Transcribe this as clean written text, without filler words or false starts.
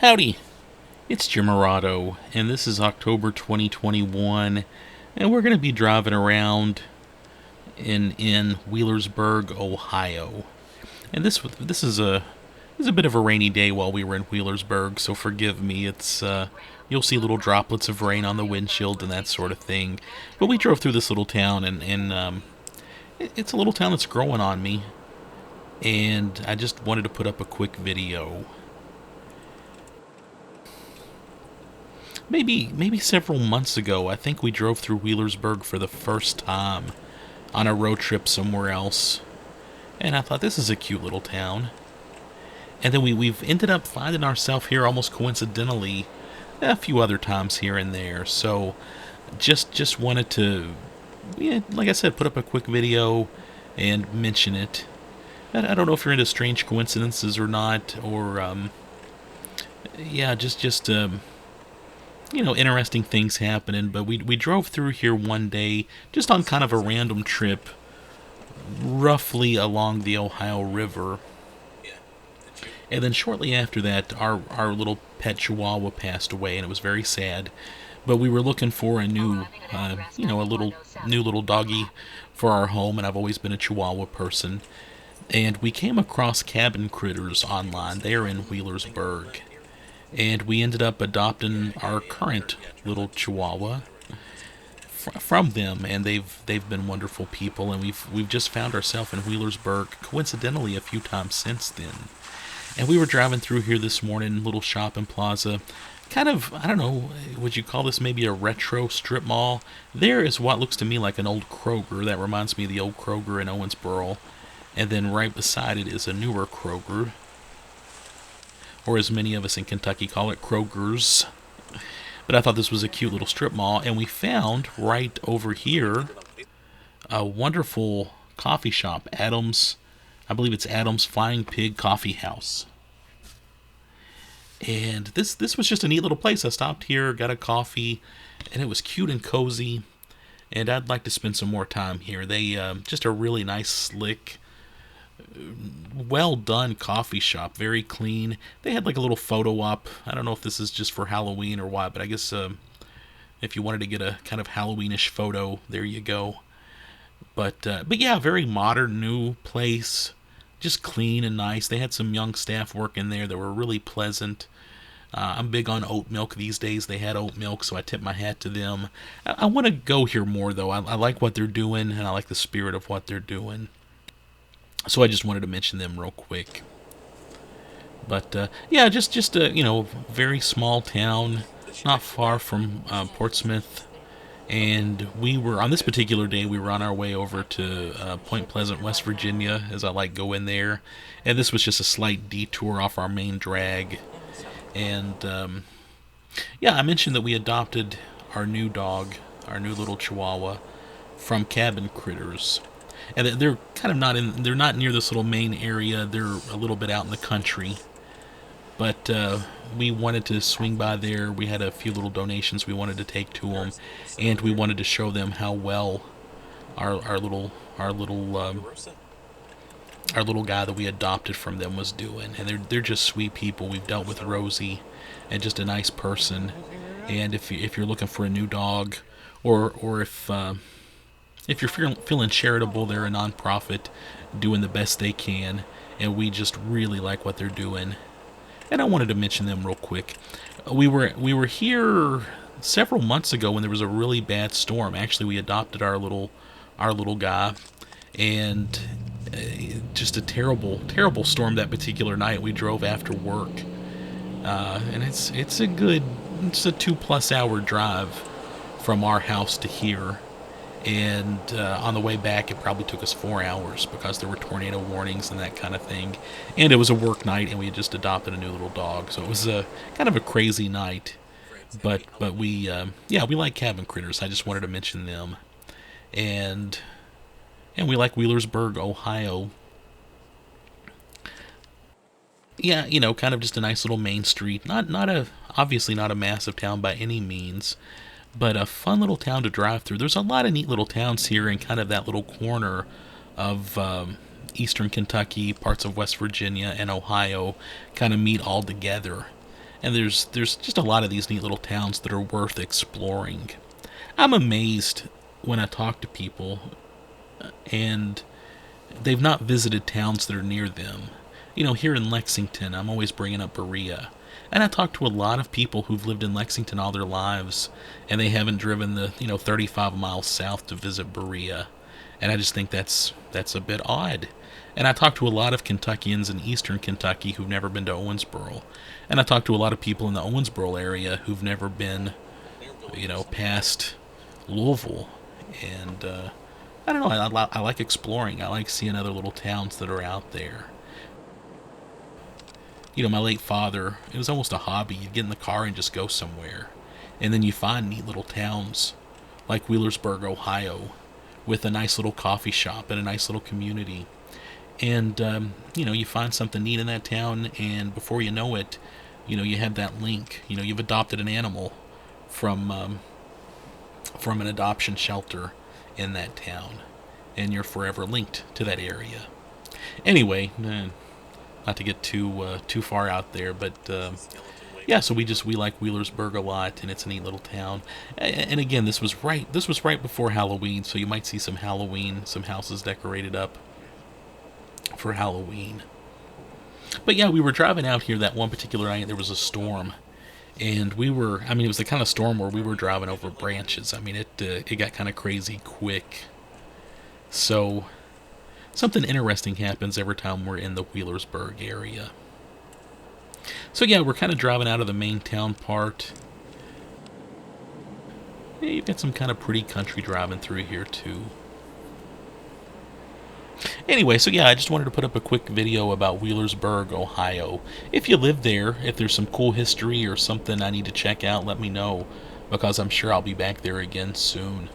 Howdy, it's Jim Morado, and this is October 2021, and we're going to be driving around in Wheelersburg, Ohio. And this is a bit of a rainy day while we were in Wheelersburg, so forgive me. It's you'll see little droplets of rain on the windshield and that sort of thing. But we drove through this little town, and it's a little town that's growing on me, and I just wanted to put up a quick video. Maybe several months ago, I think we drove through Wheelersburg for the first time on a road trip somewhere else. And I thought, this is a cute little town. And then we've ended up finding ourselves here almost coincidentally a few other times here and there. So just wanted to, yeah, like I said, put up a quick video and mention it. I don't know if you're into strange coincidences or not, or yeah, interesting things happening. But we drove through here one day, just on kind of a random trip, roughly along the Ohio River. And then shortly after that, our little pet chihuahua passed away, and it was very sad. But we were looking for a new, new little doggy for our home, and I've always been a chihuahua person. And we came across Cabin Critters online. They're in Wheelersburg. And we ended up adopting our current little chihuahua from them, and they've been wonderful people, and we've just found ourselves in Wheelersburg coincidentally a few times since then. And we were driving through here this morning, little shopping plaza, kind of, I don't know, would you call this maybe a retro strip mall? There is what looks to me like an old Kroger. That reminds me of the old Kroger in Owensboro. And then right beside it is a newer Kroger, or as many of us in Kentucky call it, Kroger's. But I thought this was a cute little strip mall, and we found right over here a wonderful coffee shop, Adams. I believe it's Adams Flying Pig Coffee House. And this was just a neat little place. I stopped here, got a coffee, and it was cute and cozy. And I'd like to spend some more time here. They just a really nice, slick, well done coffee shop, very clean. They had like a little photo op. I don't know if this is just for Halloween or what, but I guess if you wanted to get a kind of Halloweenish photo, there you go. But yeah, very modern, new place, just clean and nice. They had some young staff working there that were really pleasant. I'm big on oat milk these days. They had oat milk, so I tip my hat to them. I want to go here more, though. I like what they're doing, and I like the spirit of what they're doing. So I just wanted to mention them real quick. But yeah, just a very small town, not far from Portsmouth. And we were on this particular day. We were on our way over to Point Pleasant, West Virginia, as I like go in there. And this was just a slight detour off our main drag. And yeah, I mentioned that we adopted our new dog, our new little Chihuahua, from Cabin Critters. And they're kind of they're not near this little main area. They're a little bit out in the country. But we wanted to swing by there. We had a few little donations we wanted to take to them, and we wanted to show them how well our little guy that we adopted from them was doing. And they're just sweet people. We've dealt with Rosie, and just a nice person. And if you're looking for a new dog, or if you're feeling charitable, they're a nonprofit doing the best they can, and we just really like what they're doing. And I wanted to mention them real quick. We were here several months ago when there was a really bad storm. Actually, we adopted our little guy, and just a terrible storm that particular night. We drove after work, and it's a 2+ hour drive from our house to here. And on the way back, it probably took us 4 hours because there were tornado warnings and that kind of thing. And it was a work night, and we had just adopted a new little dog, so it was a kind of a crazy night. But we like Cabin Critters. I just wanted to mention them, and we like Wheelersburg, Ohio. Yeah, kind of just a nice little main street. Obviously not a massive town by any means, but a fun little town to drive through. There's a lot of neat little towns here in kind of that little corner of eastern Kentucky, parts of West Virginia, and Ohio kind of meet all together. And there's just a lot of these neat little towns that are worth exploring. I'm amazed when I talk to people and they've not visited towns that are near them. You know, here in Lexington, I'm always bringing up Berea. And I talk to a lot of people who've lived in Lexington all their lives, and they haven't driven the 35 miles south to visit Berea. And I just think that's a bit odd. And I talk to a lot of Kentuckians in eastern Kentucky who've never been to Owensboro. And I talk to a lot of people in the Owensboro area who've never been, past Louisville. And I don't know, I like exploring. I like seeing other little towns that are out there. My late father, it was almost a hobby. You'd get in the car and just go somewhere. And then you find neat little towns like Wheelersburg, Ohio, with a nice little coffee shop and a nice little community. And, you find something neat in that town, and before you know it, you have that link. You've adopted an animal from an adoption shelter in that town, and you're forever linked to that area. Anyway, not to get too far out there, but yeah. So we like Wheelersburg a lot, and it's a neat little town. And again, this was right before Halloween, so you might see some houses decorated up for Halloween. But yeah, we were driving out here that one particular night. There was a storm, and it was the kind of storm where we were driving over branches. It got kind of crazy quick. So something interesting happens every time we're in the Wheelersburg area. So yeah, we're kind of driving out of the main town part. Yeah, you've got some kind of pretty country driving through here too. Anyway, so yeah, I just wanted to put up a quick video about Wheelersburg, Ohio. If you live there, if there's some cool history or something I need to check out, let me know, because I'm sure I'll be back there again soon.